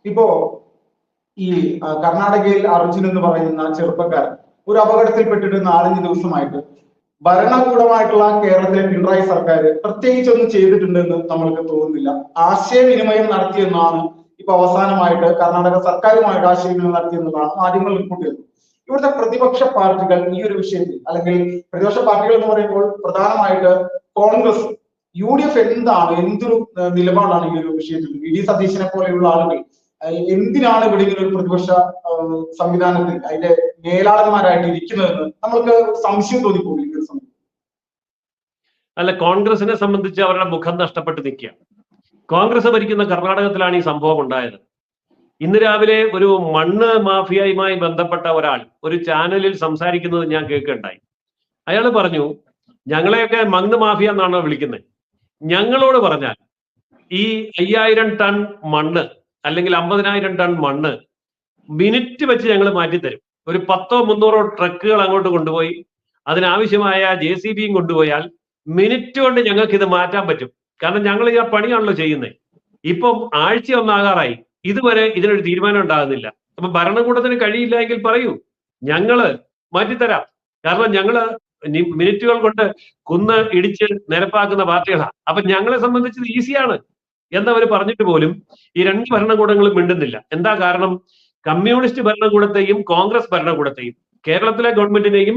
ഇപ്പോ ഈ കർണാടകയിൽ അർജുൻ എന്ന് പറയുന്ന ചെറുപ്പക്കാരൻ ഒരു അപകടത്തിൽപ്പെട്ടിട്ട് 4-5 ദിവസമായിട്ട് ഭരണകൂടമായിട്ടുള്ള കേരളത്തിലെ പിണറായി സർക്കാർ പ്രത്യേകിച്ചൊന്നും ചെയ്തിട്ടുണ്ടെന്ന് നമ്മൾക്ക് തോന്നുന്നില്ല. ആശയവിനിമയം നടത്തിയെന്നാണ് ഇപ്പൊ അവസാനമായിട്ട് കർണാടക സർക്കാരുമായിട്ട് ആശയവിനിമയം നടത്തിയെന്നതാണ് മാധ്യമങ്ങൾ റിപ്പോർട്ട് ചെയ്തത്. ഇവിടുത്തെ പ്രതിപക്ഷ പാർട്ടികൾ ഈ ഒരു വിഷയത്തിൽ, അല്ലെങ്കിൽ പ്രതിപക്ഷ പാർട്ടികൾ എന്ന് പറയുമ്പോൾ പ്രധാനമായിട്ട് കോൺഗ്രസ്, UDF എന്തൊരു നിലപാടാണ് ഈ ഒരു വിഷയത്തിൽ? വി ഡി സതീശനെ പോലെയുള്ള ആളുകൾ എന്തിനാണ് ഇവിടെ ഇങ്ങനെ ഒരു പ്രതിപക്ഷ സംവിധാനത്തിൽ അതിന്റെ മേലാളന്മാരായിട്ട് ഇരിക്കുന്നതെന്ന് നമ്മൾക്ക് സംശയം തോന്നിപ്പോകും ഈ ഒരു സമയത്ത്. അല്ല, കോൺഗ്രസിനെ സംബന്ധിച്ച് അവരുടെ മുഖം നഷ്ടപ്പെട്ട് നിൽക്കുകയാണ്. കോൺഗ്രസ് ഭരിക്കുന്ന കർണാടകത്തിലാണ് ഈ സംഭവം ഉണ്ടായത്. ഇന്ന് രാവിലെ ഒരു മണ്ണ് മാഫിയയുമായി ബന്ധപ്പെട്ട ഒരാൾ ഒരു ചാനലിൽ സംസാരിക്കുന്നത് ഞാൻ കേൾക്കുകയുണ്ടായി. അയാൾ പറഞ്ഞു, ഞങ്ങളെയൊക്കെ മണ്ണ് മാഫിയ എന്നാണ് വിളിക്കുന്നത്. ഞങ്ങളോട് പറഞ്ഞാൽ ഈ 5000 ടൺ മണ്ണ് അല്ലെങ്കിൽ 50,000 ടൺ മണ്ണ് മിനിറ്റ് വെച്ച് ഞങ്ങൾ മാറ്റിത്തരും. ഒരു 100-300 ട്രക്കുകൾ അങ്ങോട്ട് കൊണ്ടുപോയി അതിനാവശ്യമായ JCBയും കൊണ്ടുപോയാൽ മിനിറ്റ് കൊണ്ട് ഞങ്ങൾക്ക് ഇത് മാറ്റാൻ പറ്റും. കാരണം ഞങ്ങൾ ഈ പണിയാണല്ലോ ചെയ്യുന്നത്. ഇപ്പം ആഴ്ച ഒന്നാകാറായി, ഇതുവരെ ഇതിനൊരു തീരുമാനം ഉണ്ടാകുന്നില്ല. അപ്പൊ ഭരണകൂടത്തിന് കഴിയില്ല എങ്കിൽ പറയൂ, ഞങ്ങള് മാറ്റിത്തരാം. കാരണം ഞങ്ങള് മിനിറ്റുകൾ കൊണ്ട് കുന്ന് ഇടിച്ച് നിരപ്പാക്കുന്ന പാർട്ടികളാണ്. അപ്പൊ ഞങ്ങളെ സംബന്ധിച്ച് ഈസിയാണ് എന്നവർ പറഞ്ഞിട്ട് പോലും ഈ 2 ഭരണകൂടങ്ങളും മിണ്ടുന്നില്ല. എന്താ കാരണം? കമ്മ്യൂണിസ്റ്റ് ഭരണകൂടത്തെയും കോൺഗ്രസ് ഭരണകൂടത്തെയും, കേരളത്തിലെ ഗവൺമെന്റിനെയും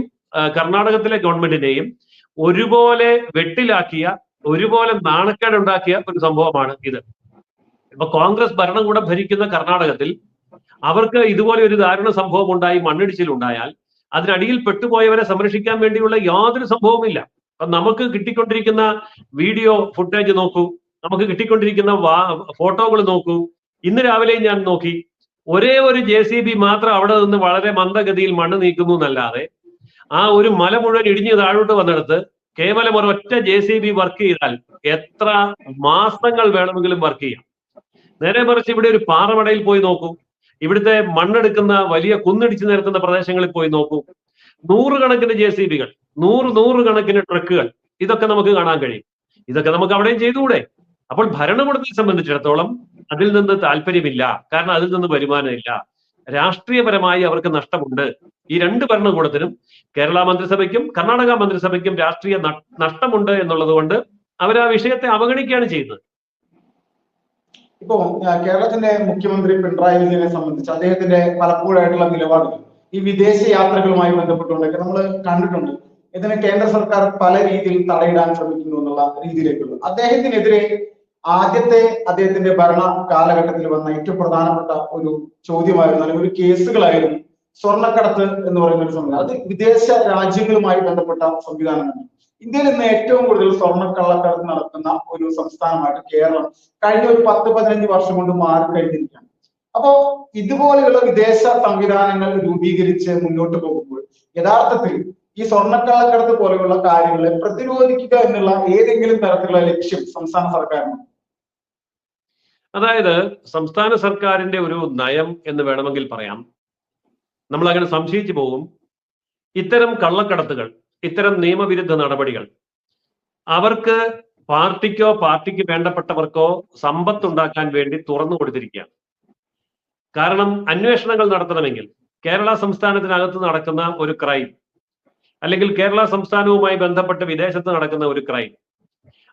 കർണാടകത്തിലെ ഗവൺമെന്റിനെയും ഒരുപോലെ വെട്ടിലാക്കിയ, ഒരുപോലെ നാണക്കേടുണ്ടാക്കിയ ഒരു സംഭവമാണ് ഇത്. ഇപ്പൊ കോൺഗ്രസ് ഭരണകൂടം ഭരിക്കുന്ന കർണാടകത്തിൽ അവർക്ക് ഇതുപോലെ ഒരു ദാരുണ സംഭവം ഉണ്ടായി, മണ്ണിടിച്ചിലുണ്ടായാൽ അതിനടിയിൽ പെട്ടുപോയവരെ സംരക്ഷിക്കാൻ വേണ്ടിയുള്ള യാതൊരു സംഭവമില്ല. അപ്പൊ നമുക്ക് കിട്ടിക്കൊണ്ടിരിക്കുന്ന വീഡിയോ ഫുട്ടേജ് നോക്കൂ, നമുക്ക് കിട്ടിക്കൊണ്ടിരിക്കുന്ന ഫോട്ടോകൾ നോക്കൂ. ഇന്ന് രാവിലെ ഞാൻ നോക്കി, ഒരേ ഒരു JCB മാത്രം അവിടെ നിന്ന് വളരെ മന്ദഗതിയിൽ മണ്ണ് നീക്കുന്നു എന്നല്ലാതെ ആ ഒരു മല മുഴുവൻ ഇടിഞ്ഞ് താഴോട്ട് വന്നെടുത്ത് കേവലം ഒരൊറ്റ JCB വർക്ക് ചെയ്താൽ എത്ര മാസങ്ങൾ വേണമെങ്കിലും വർക്ക് ചെയ്യാം. നേരെ മറിച്ച് ഇവിടെ ഒരു പാറമടയിൽ പോയി നോക്കൂ, ഇവിടുത്തെ മണ്ണെടുക്കുന്ന വലിയ കുന്നിടിച്ചു നിരത്തുന്ന പ്രദേശങ്ങളിൽ പോയി നോക്കൂ. 100 കണക്കിന് JCBകൾ, 100 കണക്കിന് ട്രക്കുകൾ, ഇതൊക്കെ നമുക്ക് കാണാൻ കഴിയും. ഇതൊക്കെ നമുക്ക് അവിടെയും ചെയ്തുകൂടെ? അപ്പോൾ ഭരണകൂടത്തെ സംബന്ധിച്ചിടത്തോളം അതിൽ നിന്ന് താല്പര്യമില്ല. കാരണം അതിൽ നിന്ന് വരുമാനമില്ല. രാഷ്ട്രീയപരമായി അവർക്ക് നഷ്ടമുണ്ട്. ഈ 2 ഭരണകൂടത്തിനും, കേരള മന്ത്രിസഭയ്ക്കും കർണാടക മന്ത്രിസഭയ്ക്കും രാഷ്ട്രീയ നഷ്ടമുണ്ട് എന്നുള്ളത് കൊണ്ട് അവർ ആ വിഷയത്തെ അവഗണിക്കുകയാണ് ചെയ്യുന്നത്. ഇപ്പോ കേരളത്തിന്റെ മുഖ്യമന്ത്രി പിണറായി വിജയനെ സംബന്ധിച്ച് അദ്ദേഹത്തിന്റെ പലപ്പോഴായിട്ടുള്ള നിലപാടുകൾ ഈ വിദേശ യാത്രകളുമായി ബന്ധപ്പെട്ടുകൊണ്ടൊക്കെ നമ്മൾ കണ്ടിട്ടുണ്ട്. ഇതിന് കേന്ദ്ര സർക്കാർ പല രീതിയിൽ തടയിടാൻ ശ്രമിക്കുന്നു എന്നുള്ള രീതിയിലേക്കുള്ളൂ. അദ്ദേഹത്തിനെതിരെ അദ്ദേഹത്തിന്റെ ഭരണ കാലഘട്ടത്തിൽ വന്ന ഏറ്റവും പ്രധാനപ്പെട്ട ഒരു ചോദ്യമായിരുന്നു, അല്ലെങ്കിൽ ഒരു കേസുകളായിരുന്നു സ്വർണ്ണക്കടത്ത് എന്ന് പറയുന്ന ഒരു സംവിധാനം. അത് വിദേശ രാജ്യങ്ങളുമായി ബന്ധപ്പെട്ട സംവിധാനമാണ്. ഇന്ത്യയിൽ ഇന്ന് ഏറ്റവും കൂടുതൽ സ്വർണ്ണക്കള്ളക്കടത്ത് നടത്തുന്ന ഒരു സംസ്ഥാനമായിട്ട് കേരളം കഴിഞ്ഞ ഒരു 10-15 വർഷം കൊണ്ട് മാറിക്കഴിഞ്ഞിരിക്കുകയാണ്. അപ്പോ ഇതുപോലെയുള്ള വിദേശ സംവിധാനങ്ങൾ രൂപീകരിച്ച് മുന്നോട്ട് പോകുമ്പോൾ യഥാർത്ഥത്തിൽ ഈ സ്വർണ്ണക്കള്ളക്കടത്ത് പോലെയുള്ള കാര്യങ്ങളെ പ്രതിരോധിക്കുക എന്നുള്ള ഏതെങ്കിലും തരത്തിലുള്ള ലക്ഷ്യം സംസ്ഥാന സർക്കാരിന്? അതായത് സംസ്ഥാന സർക്കാരിന്റെ ഒരു നയം എന്ന് വേണമെങ്കിൽ പറയാം. നമ്മൾ അങ്ങനെ സംശയിച്ചു പോകും. ഇത്തരം കള്ളക്കടത്തുകൾ, ഇത്തരം നിയമവിരുദ്ധ നടപടികൾ അവർക്ക് പാർട്ടിക്കോ പാർട്ടിക്ക് വേണ്ടപ്പെട്ടവർക്കോ സമ്പത്തുണ്ടാക്കാൻ വേണ്ടി തുറന്നു കൊടുത്തിരിക്കുകയാണ്. കാരണം അന്വേഷണങ്ങൾ നടത്തണമെങ്കിൽ കേരള സംസ്ഥാനത്തിനകത്ത് നടക്കുന്ന ഒരു ക്രൈം, അല്ലെങ്കിൽ കേരള സംസ്ഥാനവുമായി ബന്ധപ്പെട്ട് വിദേശത്ത് നടക്കുന്ന ഒരു ക്രൈം,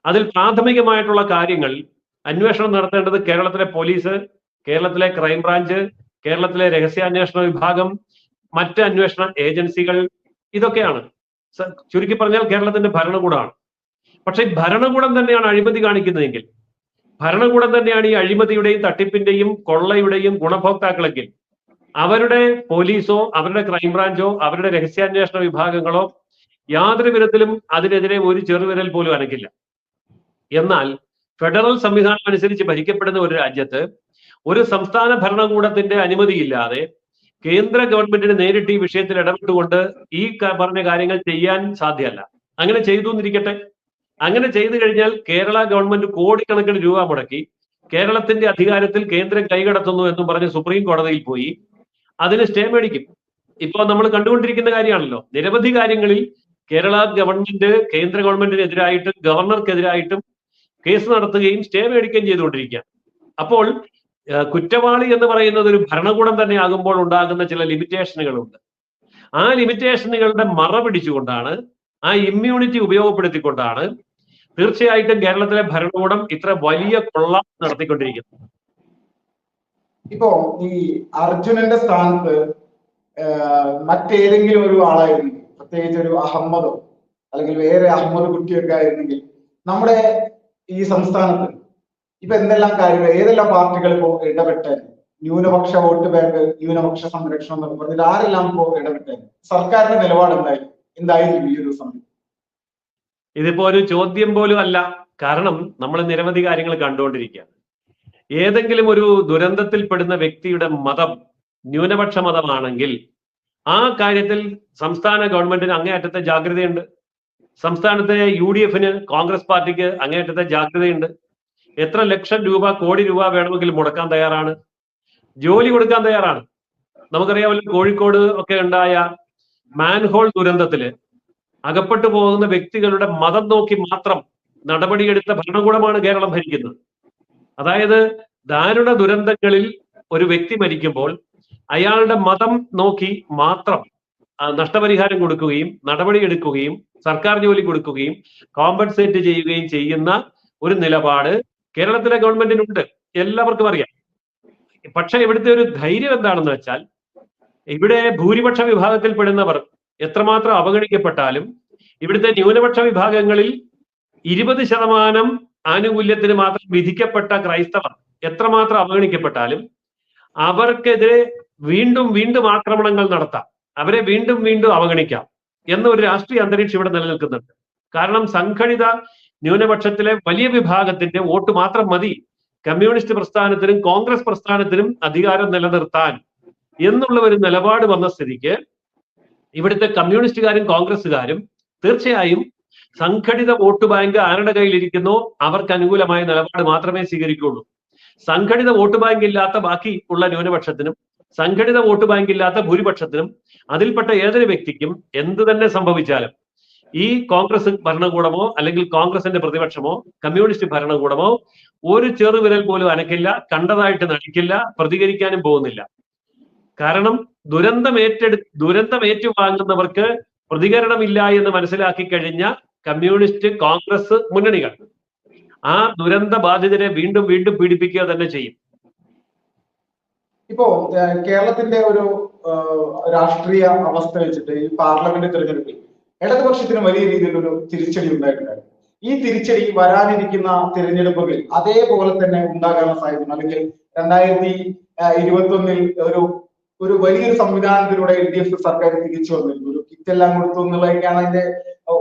അതിൽ പ്രാഥമികമായിട്ടുള്ള കാര്യങ്ങൾ അന്വേഷണം നടത്തേണ്ടത് കേരളത്തിലെ പോലീസ്, കേരളത്തിലെ ക്രൈംബ്രാഞ്ച്, കേരളത്തിലെ രഹസ്യാന്വേഷണ വിഭാഗം, മറ്റ് അന്വേഷണ ഏജൻസികൾ, ഇതൊക്കെയാണ്. ചുരുക്കി പറഞ്ഞാൽ കേരളത്തിന്റെ ഭരണകൂടമാണ്. പക്ഷെ ഭരണകൂടം തന്നെയാണ് അഴിമതി കാണിക്കുന്നതെങ്കിൽ, ഭരണകൂടം തന്നെയാണ് ഈ അഴിമതിയുടെയും തട്ടിപ്പിന്റെയും കൊള്ളയുടെയും ഗുണഭോക്താക്കളെങ്കിൽ അവരുടെ പോലീസോ അവരുടെ ക്രൈംബ്രാഞ്ചോ അവരുടെ രഹസ്യാന്വേഷണ വിഭാഗങ്ങളോ യാതൊരു വിധത്തിലും അതിനെതിരെ ഒരു ചെറുവിരൽ പോലും അനക്കില്ല. എന്നാൽ ഫെഡറൽ സംവിധാനം അനുസരിച്ച് ഭരിക്കപ്പെടുന്ന ഒരു രാജ്യത്ത് ഒരു സംസ്ഥാന ഭരണകൂടത്തിന്റെ അനുമതിയില്ലാതെ കേന്ദ്ര ഗവൺമെന്റിന് നേരിട്ട് ഈ വിഷയത്തിൽ ഇടപെട്ടുകൊണ്ട് ഈ പറഞ്ഞ കാര്യങ്ങൾ ചെയ്യാൻ സാധ്യമല്ല. അങ്ങനെ ചെയ്തു എന്നിരിക്കട്ടെ. അങ്ങനെ ചെയ്തു കഴിഞ്ഞാൽ കേരള ഗവൺമെന്റ് കോടിക്കണക്കിന് രൂപ മുടക്കി കേരളത്തിന്റെ അധികാരത്തിൽ കേന്ദ്രം കൈകടത്തുന്നു എന്നും പറഞ്ഞ് സുപ്രീം കോടതിയിൽ പോയി അതിന് സ്റ്റേ മേടിക്കും. ഇപ്പോൾ നമ്മൾ കണ്ടുകൊണ്ടിരിക്കുന്ന കാര്യമാണല്ലോ. നിരവധി കാര്യങ്ങളിൽ കേരള ഗവൺമെന്റ് കേന്ദ്ര ഗവൺമെന്റിനെതിരായിട്ടും ഗവർണർക്കെതിരായിട്ടും കേസ് നടത്തുകയും സ്റ്റേ മേടിക്കുകയും ചെയ്തുകൊണ്ടിരിക്കുകയാണ്. അപ്പോൾ കുറ്റവാളി എന്ന് പറയുന്നത് ഒരു ഭരണകൂടം തന്നെ ആകുമ്പോൾ ഉണ്ടാകുന്ന ചില ലിമിറ്റേഷനുകളുണ്ട്. ആ ലിമിറ്റേഷനുകളുടെ മറ പിടിച്ചുകൊണ്ടാണ്, ആ ഇമ്മ്യൂണിറ്റി ഉപയോഗപ്പെടുത്തിക്കൊണ്ടാണ് തീർച്ചയായിട്ടും കേരളത്തിലെ ഭരണകൂടം ഇത്ര വലിയ കൊള്ള നടത്തിക്കൊണ്ടിരിക്കുന്നത്. ഇപ്പോ ഈ അർജുനന്റെ സ്ഥാനത്ത് മറ്റേതെങ്കിലും ഒരു ആളായിരുന്നെങ്കിൽ, പ്രത്യേകിച്ച് ഒരു അഹമ്മദോ അല്ലെങ്കിൽ വേറെ അഹമ്മദ് കുട്ടിയൊക്കെ ആയിരുന്നെങ്കിൽ നമ്മുടെ ഈ സംസ്ഥാനത്ത് ഇപ്പൊ എന്തെല്ലാം കാര്യങ്ങൾ, ഏതെല്ലാം പാർട്ടികൾ ഇപ്പോ ഇടപെട്ട് ന്യൂനപക്ഷ വോട്ട് ബാങ്ക്, ന്യൂനപക്ഷ സംരക്ഷണം എന്നൊക്കെ പറഞ്ഞിട്ട് ആരെല്ലാം ഇപ്പോ ഇടപെട്ട് സർക്കാരിന്റെ നിലപാട് എന്തായിരിക്കും ഈ ഒരു സമയം? ഇതിപ്പോ ഒരു ചോദ്യം പോലും അല്ല. കാരണം നമ്മൾ നിരവധി കാര്യങ്ങൾ കണ്ടുകൊണ്ടിരിക്കുകയാണ്. ഏതെങ്കിലും ഒരു ദുരന്തത്തിൽപ്പെടുന്ന വ്യക്തിയുടെ മതം ന്യൂനപക്ഷ മതമാണെങ്കിൽ ആ കാര്യത്തിൽ സംസ്ഥാന ഗവൺമെന്റിന് അങ്ങേയറ്റത്തെ ജാഗ്രതയുണ്ട്. സംസ്ഥാനത്തെ UDF-ന്, കോൺഗ്രസ് പാർട്ടിക്ക് അങ്ങേയറ്റത്തെ ജാഗ്രതയുണ്ട്. എത്ര ലക്ഷം രൂപ, കോടി രൂപ വേണമെങ്കിലും മുടക്കാൻ തയ്യാറാണ്, ജോലി കൊടുക്കാൻ തയ്യാറാണ്. നമുക്കറിയാമല്ലോ, കോഴിക്കോട് ഒക്കെ ഉണ്ടായ മാൻഹോൾ ദുരന്തത്തില് അകപ്പെട്ടു പോകുന്ന വ്യക്തികളുടെ മതം നോക്കി മാത്രം നടപടിയെടുത്ത ഭരണകൂടമാണ് കേരളം ഭരിക്കുന്നത്. അതായത് ദാരുണ ദുരന്തങ്ങളിൽ ഒരു വ്യക്തി മരിക്കുമ്പോൾ അയാളുടെ മതം നോക്കി മാത്രം നഷ്ടപരിഹാരം കൊടുക്കുകയും നടപടിയെടുക്കുകയും സർക്കാർ ജോലി കൊടുക്കുകയും കോമ്പൻസേറ്റ് ചെയ്യുകയും ചെയ്യുന്ന ഒരു നിലപാട് കേരളത്തിലെ ഗവൺമെന്റിനുണ്ട്, എല്ലാവർക്കും അറിയാം. പക്ഷെ ഇവിടുത്തെ ഒരു ധൈര്യം എന്താണെന്ന് വെച്ചാൽ, ഇവിടെ ഭൂരിപക്ഷ വിഭാഗത്തിൽപ്പെടുന്നവർ എത്രമാത്രം അവഗണിക്കപ്പെട്ടാലും, ഇവിടുത്തെ ന്യൂനപക്ഷ വിഭാഗങ്ങളിൽ 20% ആനുകൂല്യത്തിന് മാത്രം വിധിക്കപ്പെട്ട ക്രൈസ്തവർ എത്രമാത്രം അവഗണിക്കപ്പെട്ടാലും അവർക്കെതിരെ വീണ്ടും വീണ്ടും ആക്രമണങ്ങൾ നടത്താം, അവരെ വീണ്ടും വീണ്ടും അവഗണിക്കാം എന്നൊരു രാഷ്ട്രീയ അന്തരീക്ഷം ഇവിടെ നിലനിൽക്കുന്നുണ്ട്. കാരണം സംഘടിത ന്യൂനപക്ഷത്തിലെ വലിയ വിഭാഗത്തിന്റെ വോട്ട് മാത്രം മതി കമ്മ്യൂണിസ്റ്റ് പ്രസ്ഥാനത്തിനും കോൺഗ്രസ് പ്രസ്ഥാനത്തിനും അധികാരം നിലനിർത്താൻ എന്നുള്ള ഒരു നിലപാട് വന്ന സ്ഥിതിക്ക് ഇവിടുത്തെ കമ്മ്യൂണിസ്റ്റുകാരും കോൺഗ്രസ്സുകാരും തീർച്ചയായും സംഘടിത വോട്ട് ബാങ്ക് ആരുടെ കയ്യിലിരിക്കുന്നോ അവർക്ക് അനുകൂലമായ നിലപാട് മാത്രമേ സ്വീകരിക്കുകയുള്ളൂ. സംഘടിത വോട്ട് ബാങ്ക് ഇല്ലാത്ത ബാക്കി ഉള്ള ന്യൂനപക്ഷത്തിനും സംഘടിത വോട്ട് ബാങ്ക് ഇല്ലാത്ത ഭൂരിപക്ഷത്തിനും അതിൽപ്പെട്ട ഏതൊരു വ്യക്തിക്കും എന്ത് തന്നെ സംഭവിച്ചാലും ഈ കോൺഗ്രസ് ഭരണകൂടമോ അല്ലെങ്കിൽ കോൺഗ്രസിന്റെ പ്രതിപക്ഷമോ കമ്മ്യൂണിസ്റ്റ് ഭരണകൂടമോ ഒരു ചെറുവിരൽ പോലും അനക്കില്ല, കണ്ടതായിട്ട് നടിക്കില്ല, പ്രതികരിക്കാനും പോകുന്നില്ല. കാരണം ദുരന്തം ഏറ്റുവാങ്ങുന്നവർക്ക് പ്രതികരണമില്ല എന്ന് മനസ്സിലാക്കി കഴിഞ്ഞ കമ്മ്യൂണിസ്റ്റ് കോൺഗ്രസ് മുന്നണികൾ ആ ദുരന്ത ബാധിതരെ വീണ്ടും വീണ്ടും പീഡിപ്പിക്കുക തന്നെ ചെയ്യും. ഇപ്പോ കേരളത്തിന്റെ ഒരു രാഷ്ട്രീയ അവസ്ഥ വെച്ചിട്ട് ഈ പാർലമെന്റ് തെരഞ്ഞെടുപ്പിൽ ഇടതുപക്ഷത്തിന് വലിയ രീതിയിലൊരു തിരിച്ചടി ഉണ്ടായിട്ടുണ്ടായിരുന്നു. ഈ തിരിച്ചടി വരാനിരിക്കുന്ന തിരഞ്ഞെടുപ്പുകളിൽ അതേപോലെ തന്നെ ഉണ്ടാകാനുള്ള സാധ്യത, അല്ലെങ്കിൽ 2021 ഒരു വലിയൊരു സംവിധാനത്തിലൂടെ LDF സർക്കാർ തിരിച്ചു വന്നിരുന്നു. ഒരു കിറ്റെല്ലാം കൊടുത്തു എന്നുള്ളതൊക്കെയാണ് അതിന്റെ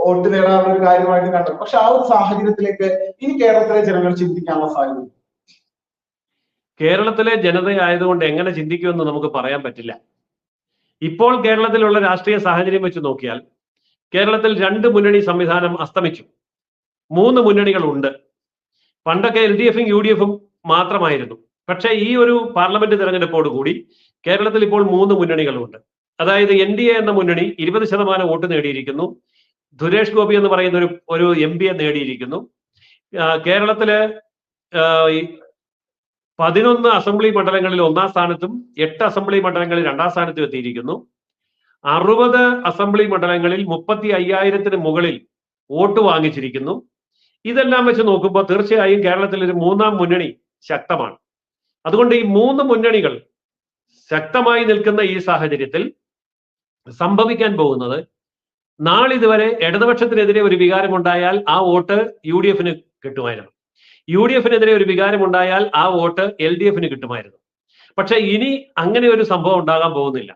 വോട്ട് നേടാനുള്ള ഒരു കാര്യമായിട്ട് കണ്ടത്. പക്ഷെ ആ ഒരു സാഹചര്യത്തിലേക്ക് ഇനി കേരളത്തിലെ ജനങ്ങൾ ചിന്തിക്കാനുള്ള സാധ്യത? കേരളത്തിലെ ജനതയായതുകൊണ്ട് എങ്ങനെ ചിന്തിക്കുമെന്ന് നമുക്ക് പറയാൻ പറ്റില്ല. ഇപ്പോൾ കേരളത്തിലുള്ള രാഷ്ട്രീയ സാഹചര്യം വെച്ച് നോക്കിയാൽ കേരളത്തിൽ 2 മുന്നണി സംവിധാനം അസ്തമിച്ചു. 3 മുന്നണികളുണ്ട്. പണ്ടൊക്കെ LDF-ഉം UDF-ഉം മാത്രമായിരുന്നു. പക്ഷേ ഈ ഒരു പാർലമെന്റ് തെരഞ്ഞെടുപ്പോടുകൂടി കേരളത്തിൽ ഇപ്പോൾ 3 മുന്നണികളുണ്ട്. അതായത് NDA എന്ന മുന്നണി 20% വോട്ട് നേടിയിരിക്കുന്നു. സുരേഷ് ഗോപി എന്ന് പറയുന്ന ഒരു MP നേടിയിരിക്കുന്നു. കേരളത്തിലെ 11 അസംബ്ലി മണ്ഡലങ്ങളിൽ 1-ാം സ്ഥാനത്തും 8 അസംബ്ലി മണ്ഡലങ്ങളിൽ 2-ാം സ്ഥാനത്തും എത്തിയിരിക്കുന്നു. 60 അസംബ്ലി മണ്ഡലങ്ങളിൽ 35,000-ന് മുകളിൽ വോട്ട് വാങ്ങിച്ചിരിക്കുന്നു. ഇതെല്ലാം വെച്ച് നോക്കുമ്പോൾ തീർച്ചയായും കേരളത്തിൽ ഒരു 3-ാം മുന്നണി ശക്തമാണ്. അതുകൊണ്ട് ഈ 3 മുന്നണികൾ ശക്തമായി നിൽക്കുന്ന ഈ സാഹചര്യത്തിൽ സംഭവിക്കാൻ പോകുന്നത്, നാളിതുവരെ ഇടതുപക്ഷത്തിനെതിരെ ഒരു വികാരമുണ്ടായാൽ ആ വോട്ട് UDF-ന് കിട്ടുമായിരുന്നു. UDF-നെതിരെ ഒരു വികാരമുണ്ടായാൽ ആ വോട്ട് LDF-ന് കിട്ടുമായിരുന്നു. പക്ഷെ ഇനി അങ്ങനെ ഒരു സംഭവം ഉണ്ടാകാൻ പോകുന്നില്ല.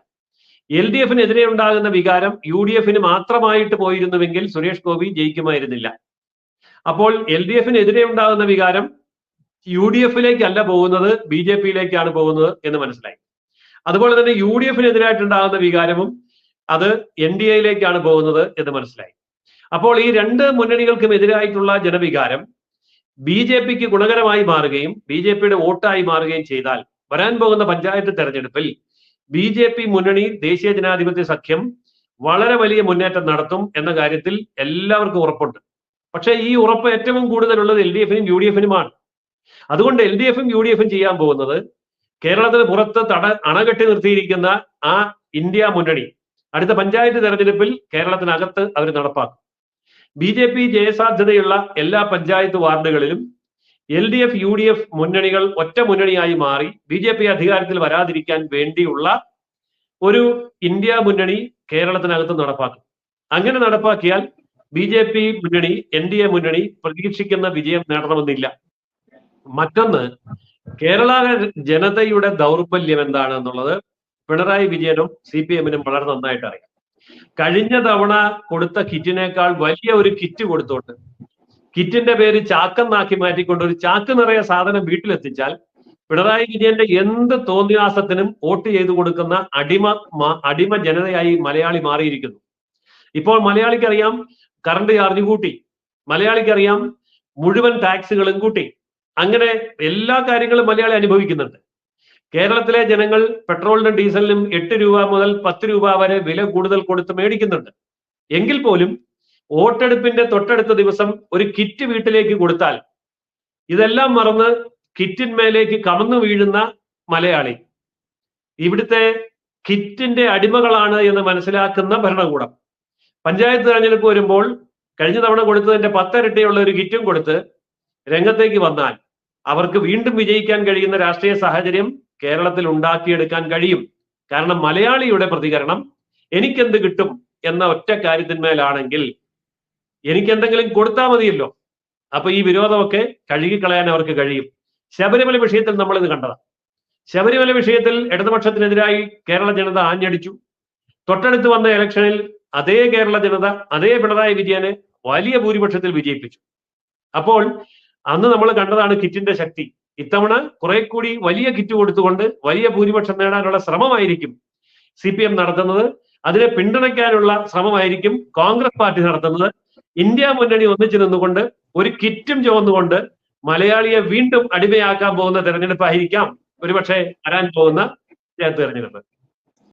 LDF-നെതിരെ ഉണ്ടാകുന്ന വികാരം UDF-ന് മാത്രമായിട്ട് പോയിരുന്നുവെങ്കിൽ സുരേഷ് ഗോപി ജയിക്കുമായിരുന്നില്ല. അപ്പോൾ LDF-നെതിരെ ഉണ്ടാകുന്ന വികാരം UDF-ലേക്കല്ല പോകുന്നത്, BJP-യിലേക്കാണ് പോകുന്നത് എന്ന് മനസ്സിലായി. അതുപോലെ തന്നെ UDF-നെതിരായിട്ടുണ്ടാകുന്ന വികാരവും അത് NDA-യിലേക്കാണ് പോകുന്നത് എന്ന് മനസ്സിലായി. അപ്പോൾ ഈ 2 മുന്നണികൾക്കും എതിരായിട്ടുള്ള ജനവികാരം BJP-ക്ക് ഗുണകരമായി മാറുകയും BJP-യുടെ വോട്ടായി മാറുകയും ചെയ്താൽ വരാൻ പോകുന്ന പഞ്ചായത്ത് തെരഞ്ഞെടുപ്പിൽ BJP മുന്നണി, ദേശീയ ജനാധിപത്യ സഖ്യം വളരെ വലിയ മുന്നേറ്റം നടത്തും എന്ന കാര്യത്തിൽ എല്ലാവർക്കും ഉറപ്പുണ്ട്. പക്ഷേ ഈ ഉറപ്പ് ഏറ്റവും കൂടുതലുള്ളത് LDF-നും UDF-നുമാണ്. അതുകൊണ്ട് LDF-ഉം UDF-ഉം ചെയ്യാൻ പോകുന്നത് കേരളത്തിന് പുറത്ത് അണകെട്ടി നിർത്തിയിരിക്കുന്ന ആ ഇന്ത്യ മുന്നണി അടുത്ത പഞ്ചായത്ത് തെരഞ്ഞെടുപ്പിൽ കേരളത്തിനകത്ത് അവർ നടപ്പാക്കും. BJP ജയസാധ്യതയുള്ള എല്ലാ പഞ്ചായത്ത് വാർഡുകളിലും LDF UDF മുന്നണികൾ ഒറ്റ മുന്നണിയായി മാറി BJP അധികാരത്തിൽ വരാതിരിക്കാൻ വേണ്ടിയുള്ള ഒരു ഇന്ത്യ മുന്നണി കേരളത്തിനകത്ത് നടപ്പാക്കും. അങ്ങനെ നടപ്പാക്കിയാൽ BJP മുന്നണി NDA മുന്നണി പ്രതീക്ഷിക്കുന്ന വിജയം നേടണമെന്നില്ല. മറ്റൊന്ന്, കേരള ജനതയുടെ ദൗർബല്യം എന്താണ് എന്നുള്ളത് പിണറായി വിജയനും CPM-നും വളരെ നന്നായിട്ട് അറിയാം. കഴിഞ്ഞ തവണ കൊടുത്ത കിറ്റിനേക്കാൾ വലിയ ഒരു കിറ്റ് കൊടുത്തോണ്ട് കിറ്റിന്റെ പേര് ചാക്കെന്നാക്കി മാറ്റിക്കൊണ്ട് ഒരു ചാക്ക് നിറയെ സാധനം വീട്ടിലെത്തിച്ചാൽ പിണറായി വിജയന്റെ എന്ത് തോന്നിയാസത്തിനും വോട്ട് ചെയ്തു കൊടുക്കുന്ന അടിമ ജനതയായി മലയാളി മാറിയിരിക്കുന്നു. ഇപ്പോൾ മലയാളിക്കറിയാം കറണ്ട് ചാർജ് കൂട്ടി, മലയാളിക്കറിയാം മുഴുവൻ ടാക്സുകളും കൂട്ടി, അങ്ങനെ എല്ലാ കാര്യങ്ങളും മലയാളി അനുഭവിക്കുന്നുണ്ട്. കേരളത്തിലെ ജനങ്ങൾ പെട്രോളിനും ഡീസലിനും 8 രൂപ മുതൽ 10 രൂപ വരെ വില കൂടുതൽ കൊടുത്ത് മേടിക്കുന്നുണ്ട്. എങ്കിൽ പോലും വോട്ടെടുപ്പിന്റെ തൊട്ടടുത്ത ദിവസം ഒരു കിറ്റ് വീട്ടിലേക്ക് കൊടുത്താൽ ഇതെല്ലാം മറന്ന് കിറ്റിന്മേലേക്ക് കമന്നു വീഴുന്ന മലയാളി, ഇവിടുത്തെ കിറ്റിന്റെ അടിമകളാണ് എന്ന് മനസ്സിലാക്കുന്ന ഭരണകൂടം, പഞ്ചായത്ത് തെരഞ്ഞെടുപ്പ് വരുമ്പോൾ കഴിഞ്ഞ തവണ കൊടുത്തതിന്റെ 10 ഇരട്ടിയുള്ള ഒരു കിറ്റും കൊടുത്ത് രംഗത്തേക്ക് വന്നാൽ അവർക്ക് വീണ്ടും വിജയിക്കാൻ കഴിയുന്ന രാഷ്ട്രീയ സാഹചര്യം കേരളത്തിൽ ഉണ്ടാക്കിയെടുക്കാൻ കഴിയും. കാരണം മലയാളിയുടെ പ്രതികരണം എനിക്കെന്ത് കിട്ടും എന്ന ഒറ്റ കാര്യത്തിന്മേലാണെങ്കിൽ എനിക്ക് എന്തെങ്കിലും കൊടുത്താൽ മതിയല്ലോ. അപ്പൊ ഈ വിരോധമൊക്കെ കഴുകിക്കളയാൻ അവർക്ക് കഴിയും. ശബരിമല വിഷയത്തിൽ നമ്മൾ ഇത് കണ്ടതാണ്. ശബരിമല വിഷയത്തിൽ ഇടതുപക്ഷത്തിനെതിരായി കേരള ജനത ആഞ്ഞടിച്ചു. തൊട്ടടുത്ത് വന്ന ഇലക്ഷനിൽ അതേ കേരള ജനത അതേ പിണറായി വിജയനെ വലിയ ഭൂരിപക്ഷത്തിൽ വിജയിപ്പിച്ചു. അപ്പോൾ അന്ന് നമ്മൾ കണ്ടതാണ് കിറ്റിന്റെ ശക്തി. ഇത്തവണ കുറെ കൂടി വലിയ കിറ്റ് കൊടുത്തുകൊണ്ട് വലിയ ഭൂരിപക്ഷം നേടാനുള്ള ശ്രമമായിരിക്കും CPM നടത്തുന്നത്. അതിനെ പിന്തുണയ്ക്കാനുള്ള ശ്രമമായിരിക്കും കോൺഗ്രസ് പാർട്ടി നടത്തുന്നത്. ഇന്ത്യ മുന്നണി ഒന്നിച്ചു നിന്നുകൊണ്ട് ഒരു കിറ്റും ചുവന്നുകൊണ്ട് മലയാളിയെ വീണ്ടും അടിമയാക്കാൻ പോകുന്ന തെരഞ്ഞെടുപ്പായിരിക്കാം ഒരുപക്ഷെ വരാൻ പോകുന്ന തെരഞ്ഞെടുപ്പ്.